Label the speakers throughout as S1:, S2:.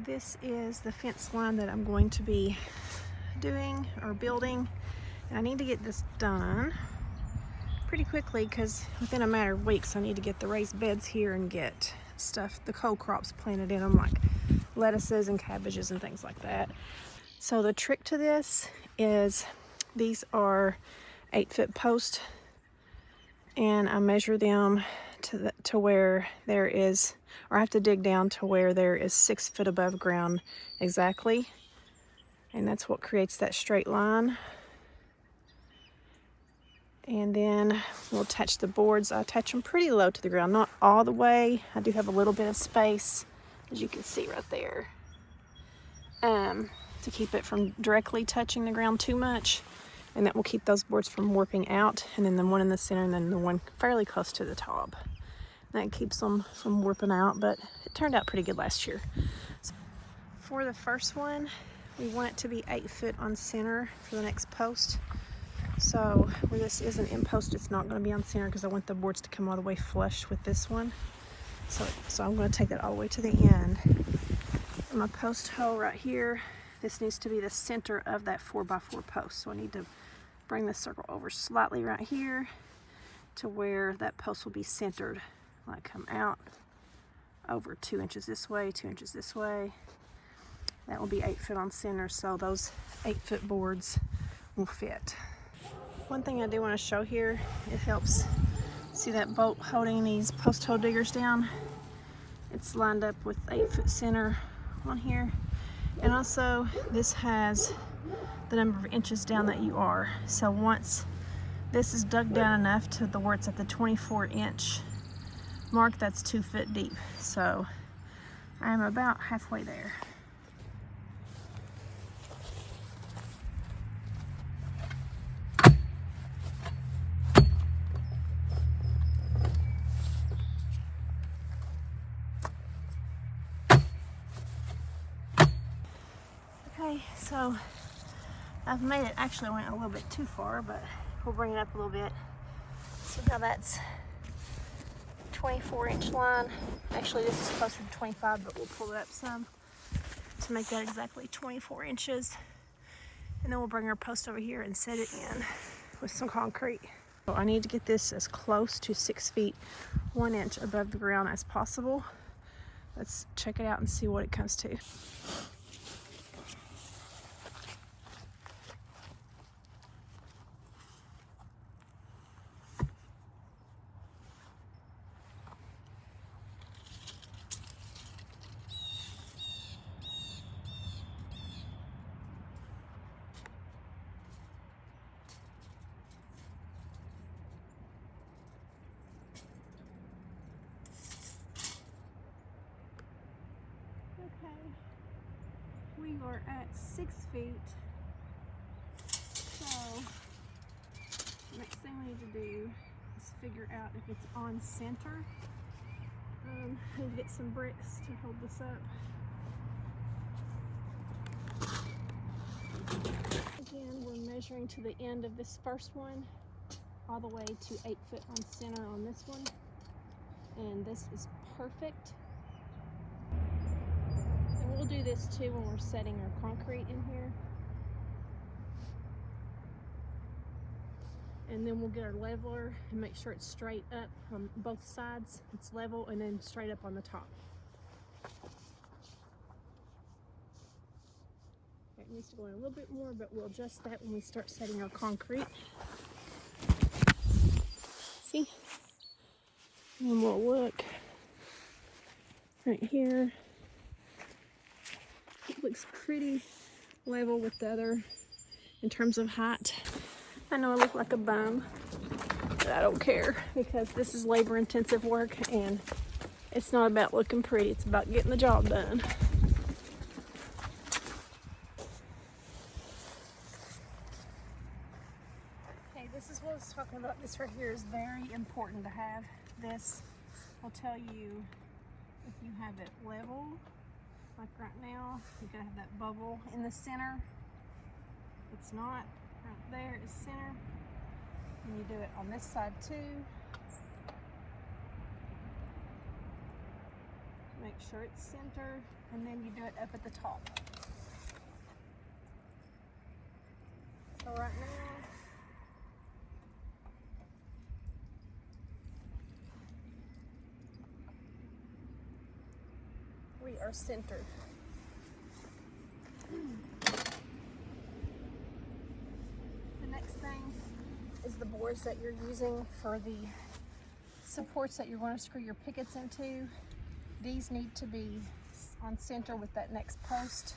S1: This is the fence line that I'm going to be doing or building. And I need to get this done pretty quickly because within a matter of weeks I need to get the raised beds here and get stuff, the cold crops planted in them, like lettuces and cabbages and things like that. So the trick to this is these are 8-foot posts, and I measure them to where there is, or I have to dig down to where there is 6 foot above ground exactly, and that's what creates that straight line. And then we'll attach the boards. I attach them pretty low to the ground, not all the way. I do have a little bit of space, as you can see right there, to keep it from directly touching the ground too much. And that will keep those boards from warping out. And then the one in the center, and then the one fairly close to the top. That keeps them from warping out, but it turned out pretty good last year. So for the first one, we want it to be 8 foot on center for the next post. So where this is an end post, it's not going to be on center because I want the boards to come all the way flush with this one. So I'm going to take that all the way to the end. And my post hole right here, this needs to be the center of that 4x4 post. So I need to bring this circle over slightly right here to where that post will be centered. Like come out over 2 inches this way, 2 inches this way. That will be 8 foot on center, so those 8-foot boards will fit. One thing I do want to show here, it helps. See that bolt holding these post hole diggers down? It's lined up with 8-foot center on here. And also this has the number of inches down that you are. So once this is dug down enough to where it's at the 24-inch mark, that's 2 foot deep. So I'm about halfway there. Okay, so I've made it, actually I went a little bit too far, but we'll bring it up a little bit. See how that's 24-inch line. Actually this is closer to 25, but we'll pull it up some to make that exactly 24 inches. And then we'll bring our post over here and set it in with some concrete. So I need to get this as close to 6 feet 1 inch above the ground as possible. Let's check it out and see what it comes to. Okay, we are at 6 feet, so the next thing we need to do is figure out if it's on center. I need to get some bricks to hold this up. Again, we're measuring to the end of this first one, all the way to 8 foot on center on this one, and this is perfect. We'll do this too when we're setting our concrete in here. And then we'll get our leveler and make sure it's straight up on both sides. It's level, and then straight up on the top. It needs to go in a little bit more, but we'll adjust that when we start setting our concrete. See? And we'll look right here. It looks pretty level with the other in terms of height. I know I look like a bum, but I don't care because this is labor intensive work and it's not about looking pretty, it's about getting the job done. Okay, this is what I was talking about. This right here is very important to have. This will tell you if you have it level. Like right now, you gotta have that bubble in the center. It's not. Right there is center. And you do it on this side too. Make sure it's centered, and then you do it up at the top. So right now, we are centered. The next thing is the boards that you're using for the supports that you're going to screw your pickets into. These need to be on center with that next post.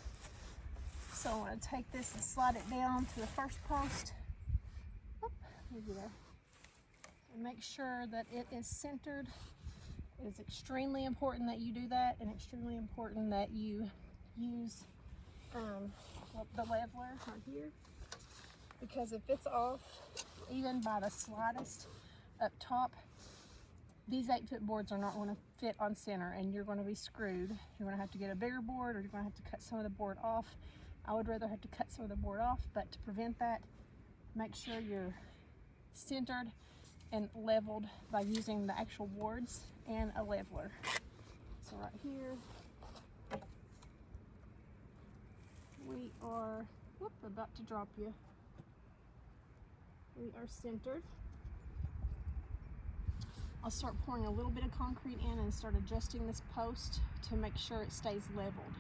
S1: So I'm going to take this and slide it down to the first post. Oop, there. And make sure that it is centered. It is extremely important that you do that, and extremely important that you use the leveler right here, because if it's off even by the slightest up top, these 8-foot boards are not going to fit on center, and you're going to be screwed. You're going to have to get a bigger board, or you're going to have to cut some of the board off. I would rather have to cut some of the board off, but to prevent that, make sure you're centered and leveled by using the actual boards and a leveler. So right here, we are, about to drop you. We are centered. I'll start pouring a little bit of concrete in and start adjusting this post to make sure it stays leveled.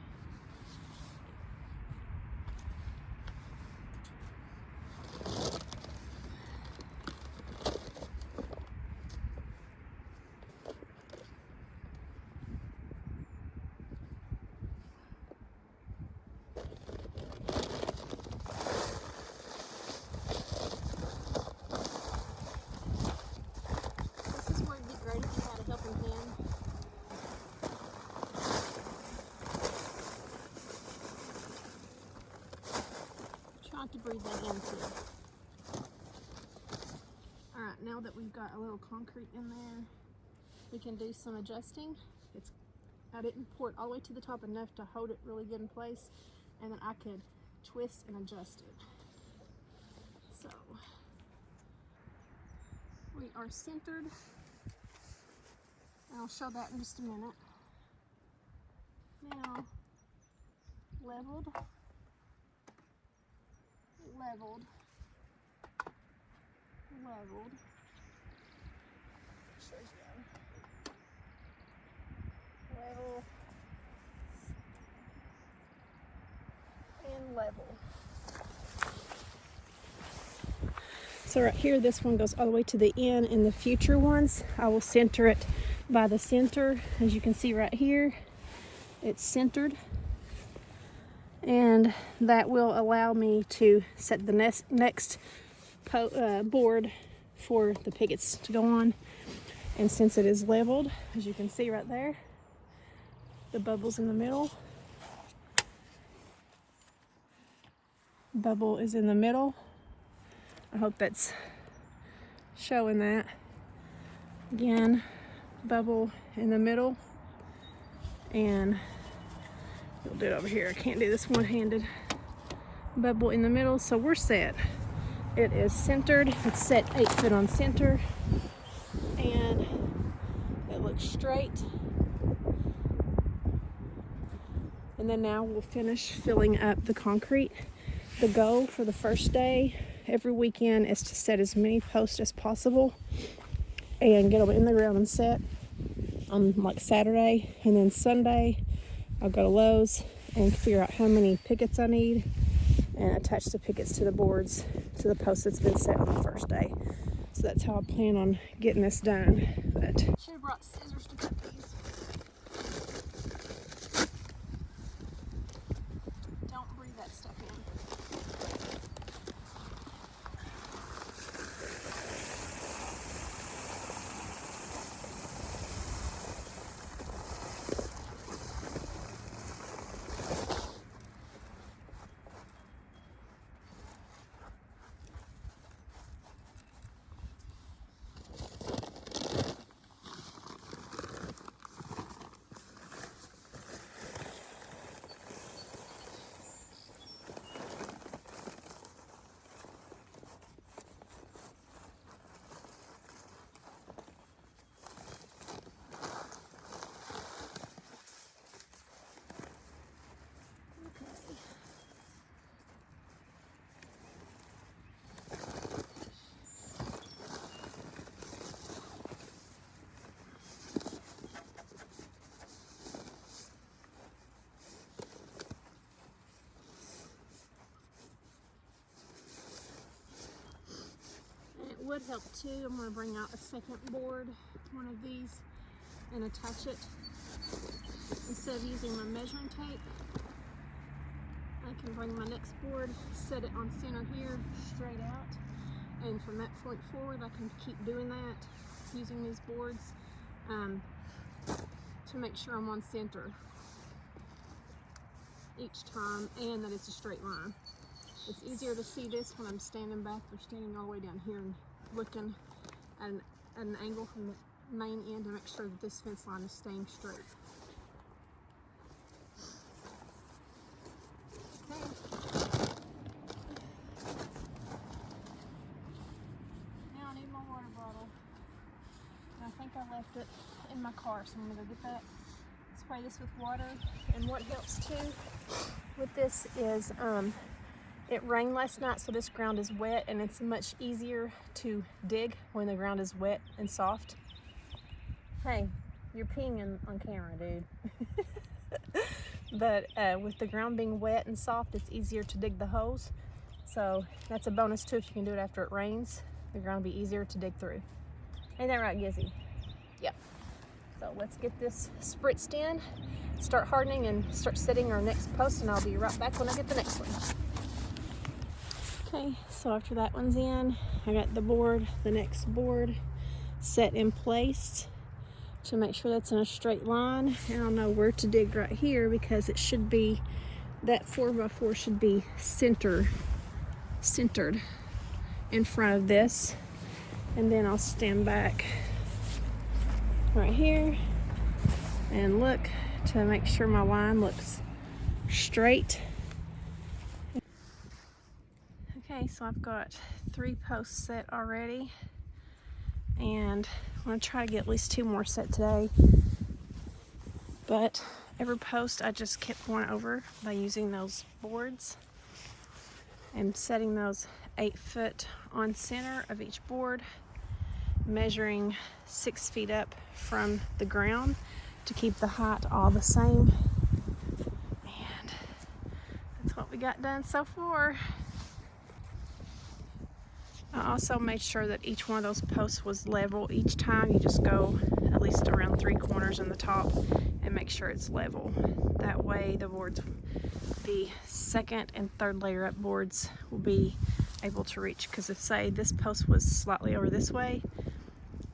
S1: To breathe that in too. Alright, now that we've got a little concrete in there, we can do some adjusting. I didn't pour it all the way to the top enough to hold it really good in place, and then I could twist and adjust it. So, we are centered. I'll show that in just a minute. Now, leveled. Leveled, level, and level. So right here, this one goes all the way to the end. In the future ones, I will center it by the center. As you can see right here, it's centered. And that will allow me to set the next board for the pickets to go on. And since it is leveled, as you can see right there, the bubble's in the middle. Bubble is in the middle. I hope that's showing that. Again, bubble in the middle, and we'll do it over here. I can't do this one-handed. Bubble in the middle, so we're set. It is centered. It's set 8 foot on center, and it looks straight. And then now we'll finish filling up the concrete. The goal for the first day every weekend is to set as many posts as possible and get them in the ground and set on like Saturday, and then Sunday I'll go to Lowe's and figure out how many pickets I need and attach the pickets to the boards to the post that's been set on the first day. So that's how I plan on getting this done. But should have brought scissors to cut these. Don't breathe that stuff in. would help too, I'm going to bring out a second board, one of these, and attach it. Instead of using my measuring tape, I can bring my next board, set it on center here, straight out, and from that point forward I can keep doing that using these boards to make sure I'm on center each time and that it's a straight line. It's easier to see this when I'm standing back or standing all the way down here and looking at an angle from the main end to make sure that this fence line is staying straight. Okay. Now I need my water bottle. And I think I left it in my car, so I'm gonna go get that. Spray this with water, and what helps too with this is it rained last night, so this ground is wet, and it's much easier to dig when the ground is wet and soft. Hey, you're peeing on camera, dude. But with the ground being wet and soft, it's easier to dig the holes. So that's a bonus too if you can do it after it rains. The ground will be easier to dig through. Ain't that right, Gizzy? Yep. So let's get this spritzed in, start hardening, and start setting our next post, and I'll be right back when I get the next one. Okay, so after that one's in, I got the next board set in place to make sure that's in a straight line. And I'll know where to dig right here because it should be, that 4x4 should be centered in front of this. And then I'll stand back right here and look to make sure my line looks straight. Okay, so I've got 3 posts set already, and I'm going to try to get at least 2 more set today. But every post I just kept going over by using those boards and setting those 8 foot on center of each board, measuring 6 feet up from the ground to keep the height all the same. And that's what we got done so far. I also made sure that each one of those posts was level each time. You just go at least around 3 corners in the top and make sure it's level. That way the boards, the second and third layer up boards, will be able to reach. Because if, say, this post was slightly over this way,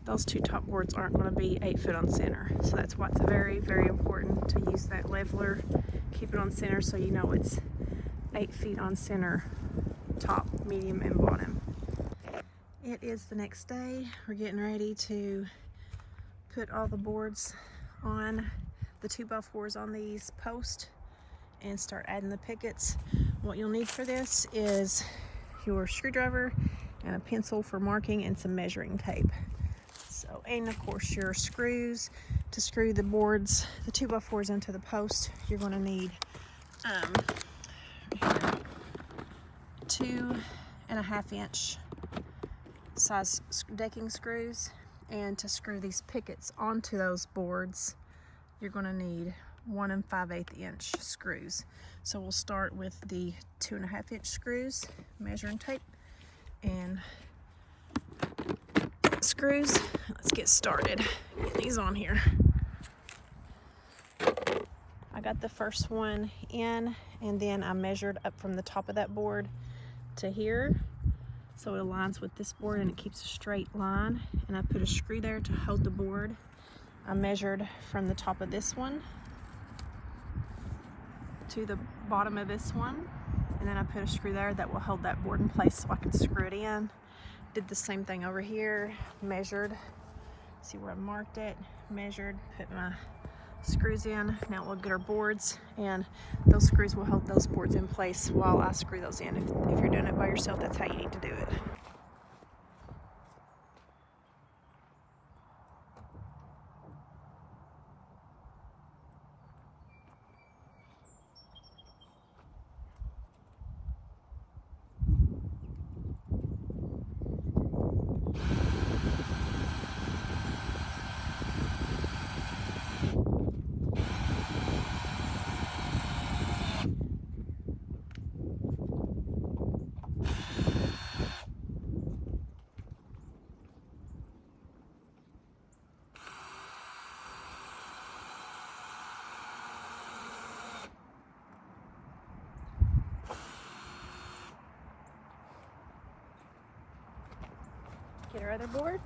S1: those 2 top boards aren't going to be 8 foot on center. So that's why it's very, very important to use that leveler. Keep it on center so you know it's 8 feet on center, top, medium, and bottom. It is the next day. We're getting ready to put all the boards on, the 2x4s on these posts, and start adding the pickets. What you'll need for this is your screwdriver and a pencil for marking and some measuring tape. So, and of course your screws to screw the boards, the 2x4s into the post. You're going to need 2.5 inch size decking screws, and to screw these pickets onto those boards you're going to need 1 5/8 inch screws. So we'll start with the 2.5 inch screws, measuring tape, and screws. Let's get started. Get these on here. I got the first one in, and then I measured up from the top of that board to here, so it aligns with this board and it keeps a straight line. And I put a screw there to hold the board. I measured from the top of this one to the bottom of this one, and then I put a screw there that will hold that board in place so I can screw it in. Did the same thing over here, measured, see where I marked it, measured, put my screws in. Now we'll get our boards, and those screws will hold those boards in place while I screw those in. If you're doing it by yourself, that's how you need to do it. Get our other board.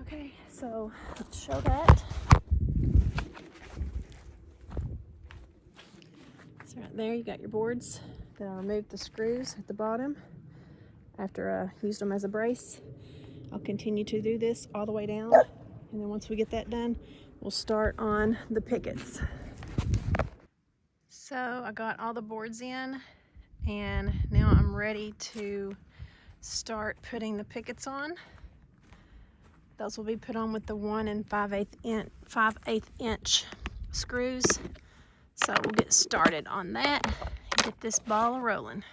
S1: Okay, so let's show that. So right there you got your boards. Then I removed the screws at the bottom after I used them as a brace. I'll continue to do this all the way down, and then once we get that done, we'll start on the pickets. So I got all the boards in, and now I'm ready to start putting the pickets on. Those will be put on with the 1 5/8 inch screws. So we'll get started on that and get this ball rolling.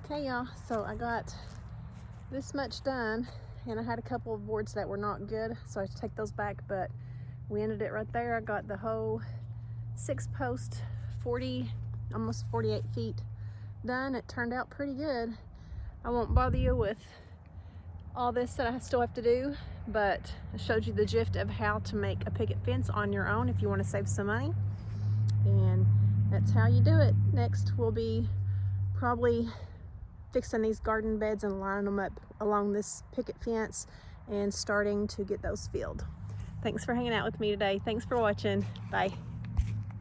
S1: Okay y'all, so I got this much done, and I had a couple of boards that were not good, so I had to take those back, but we ended it right there. I got the whole 6-post almost 48 feet done. It turned out pretty good. I won't bother you with all this that I still have to do, but I showed you the gist of how to make a picket fence on your own if you want to save some money, and that's how you do it. Next we'll be probably fixing these garden beds and lining them up along this picket fence and starting to get those filled. Thanks for hanging out with me today. Thanks for watching. Bye.